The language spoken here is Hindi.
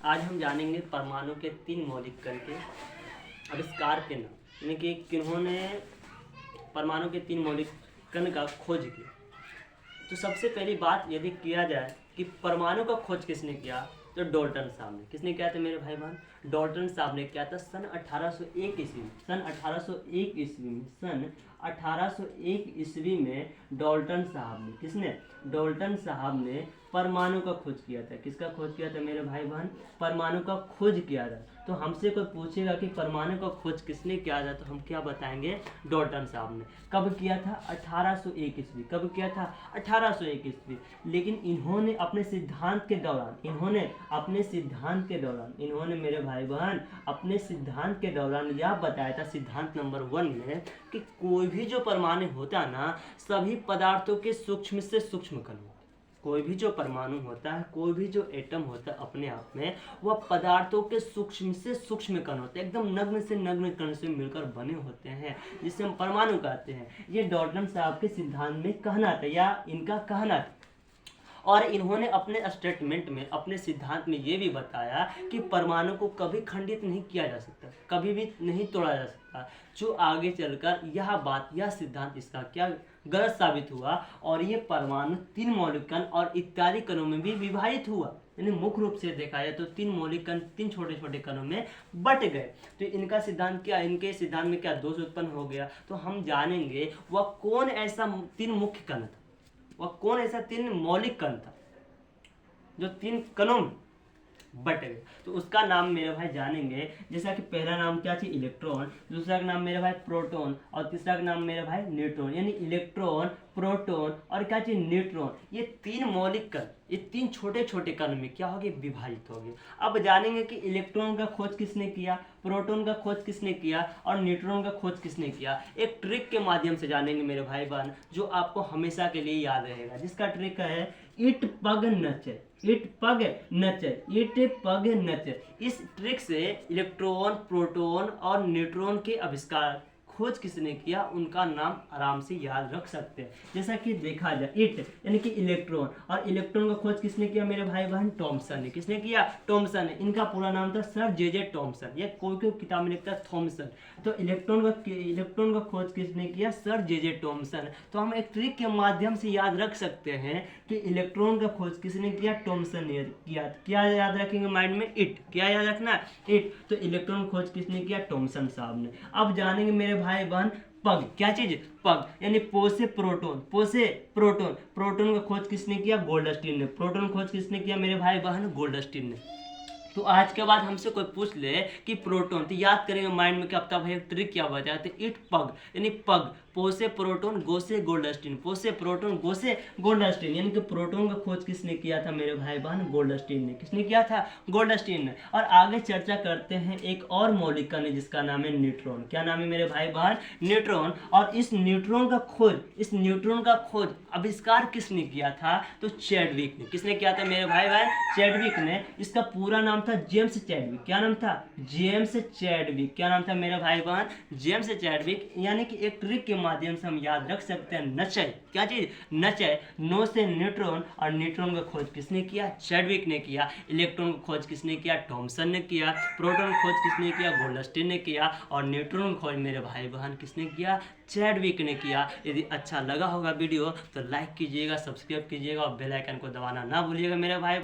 आज हम जानेंगे परमाणु के 3 मौलिक कण के आविष्कार के नाम, यानी कि किन्होंने परमाणु के 3 मौलिक कण का खोज किया। तो सबसे पहली बात यदि किया जाए कि परमाणु का खोज किसने किया, तो डाल्टन साहब ने। किसने किया था मेरे भाई बहन? डाल्टन साहब ने किया था सन 1801 ईस्वी में। सन 1801 ईस्वी में डाल्टन साहब ने, किसने? डाल्टन साहब ने परमाणु का खोज किया था। किसका खोज किया था मेरे भाई बहन? परमाणु का खोज किया था। तो हमसे कोई पूछेगा कि परमाणु का खोज किसने किया था, तो हम क्या बताएंगे? डाल्टन साहब ने। कब किया था? 1801 ईस्वी। कब किया था? 1801 ईस्वी। लेकिन इन्होंने अपने सिद्धांत के दौरान मेरे भाई बहन अपने सिद्धांत के दौरान यह बताया था, सिद्धांत नंबर 1 में, कि कोई भी जो परमाणु होता है ना, सभी पदार्थों के सूक्ष्म से सूक्ष्म कण होता है। कोई भी जो परमाणु होता है, कोई भी जो एटम होता है अपने आप में, वह पदार्थों के सूक्ष्म से सूक्ष्म कण होते हैं, एकदम नग्न से नग्न कण से मिलकर बने होते हैं, जिसे हम परमाणु कहते हैं। ये डाल्टन साहब के सिद्धांत में कहना था, या इनका कहना था। और इन्होंने अपने स्टेटमेंट में, अपने सिद्धांत में ये भी बताया कि परमाणु को कभी खंडित नहीं किया जा सकता, कभी भी नहीं तोड़ा जा सकता, जो आगे चलकर यह सिद्धांत इसका क्या गलत साबित हुआ, और ये परमाणु 3 मौलिक कण और इत्यादि कणों में भी विभाजित हुआ। यानी मुख्य रूप से देखा जाए तो 3 मौलिक कण 3 छोटे छोटे कणों में बट गए। तो इनका सिद्धांत क्या, इनके सिद्धांत में क्या दोष उत्पन्न हो गया? तो हम जानेंगे वह कौन ऐसा 3 मुख्य कण था, वह कौन ऐसा 3 मौलिक कण था जो 3 कणों में बट गए। तो उसका नाम मेरे भाई जानेंगे। जैसा कि पहला नाम क्या थी? इलेक्ट्रॉन। दूसरा का नाम मेरे भाई प्रोटॉन, और तीसरा का नाम मेरे भाई न्यूट्रॉन। यानी इलेक्ट्रॉन, प्रोटॉन और क्या चीज? न्यूट्रॉन। ये 3 मौलिक कण, ये 3 छोटे छोटे कण में क्या हो गए? विभाजित हो गए। अब जानेंगे कि इलेक्ट्रॉन का खोज किसने किया, प्रोटॉन का खोज किसने किया और न्यूट्रॉन का खोज किसने किया। एक ट्रिक के माध्यम से जानेंगे मेरे भाई बहन, जो आपको हमेशा के लिए याद रहेगा, जिसका ट्रिक है इट पग नचे। इट पग नचे, इट पग नचे। इस ट्रिक से इलेक्ट्रॉन, प्रोटॉन और न्यूट्रॉन के आविष्कार, खोज किसने किया, उनका नाम आराम से याद रख सकते हैं। जैसा कि देखा जाए, इट यानी कि इलेक्ट्रॉन, और इलेक्ट्रॉन का खोज किसने किया मेरे भाई बहन? थॉमसन ने। किसने किया? थॉमसन ने। इनका पूरा नाम था सर जे थॉमसन। ये कोई किताब में लिखता है थॉमसन। तो इलेक्ट्रॉन का खोज किसने किया? Sir J Thomson. तो हम एक ट्रिक के माध्यम से याद रख सकते हैं कि इलेक्ट्रॉन का खोज किसने किया? थॉमसन ने किया। क्या याद रखेंगे माइंड में? इट। क्या याद रखना? इट। तो इलेक्ट्रॉन खोज किसने किया? थॉमसन साहब ने। अब जानेंगे मेरे भाई बहन पग। क्या चीज? पग। यानी पो से प्रोटॉन, पो से प्रोटॉन। प्रोटॉन का खोज किसने किया? गोल्डस्टीन ने। प्रोटॉन खोज किसने किया मेरे भाई बहन? गोल्डस्टीन ने। तो आज के बाद हमसे कोई पूछ ले कि प्रोटॉन, तो याद करेंगे माइंड में कि अब तक भाई एक ट्रिक क्या बताया, तो इट पग यानी पग, पो से प्रोटॉन, गो से गोल्डस्टीन, पो से प्रोटॉन, गो से गोल्डस्टीन। यानी कि प्रोटॉन का खोज किसने किया था मेरे भाई बहन? गोल्डस्टीन ने। किसने किया था? गोल्डस्टीन ने। और आगे चर्चा करते हैं एक और मौलिक कण जिसका नाम है न्यूट्रॉन। क्या नाम है मेरे भाई बहन? न्यूट्रॉन। और इस न्यूट्रॉन का खोज आविष्कार किसने किया था? तो चैडविक ने। किसने किया था मेरे भाई बहन? चैडविक ने। इसका पूरा नाम था जेम्स चैडविक। क्या नाम था? James Chadwick. क्या नाम था मेरे भाई बहन? James Chadwick. यानी कि एक ट्रिक के माध्यम से हम याद रख सकते हैं, नचय। क्या चीज? नचय। नो से न्यूट्रॉन, और न्यूट्रॉन का खोज किसने किया? चैडविक ने किया। इलेक्ट्रॉन का खोज किसने किया? थॉमसन ने किया। प्रोटॉन का खोज किसने किया? गोल्डस्टीन ने किया। और न्यूट्रॉन का खोज मेरे भाई बहन किसने किया? चैडविक ने किया। यदि अच्छा लगा होगा वीडियो तो लाइक कीजिएगा, सब्सक्राइब कीजिएगा और बेल आइकन को दबाना ना भूलिएगा मेरे भाई।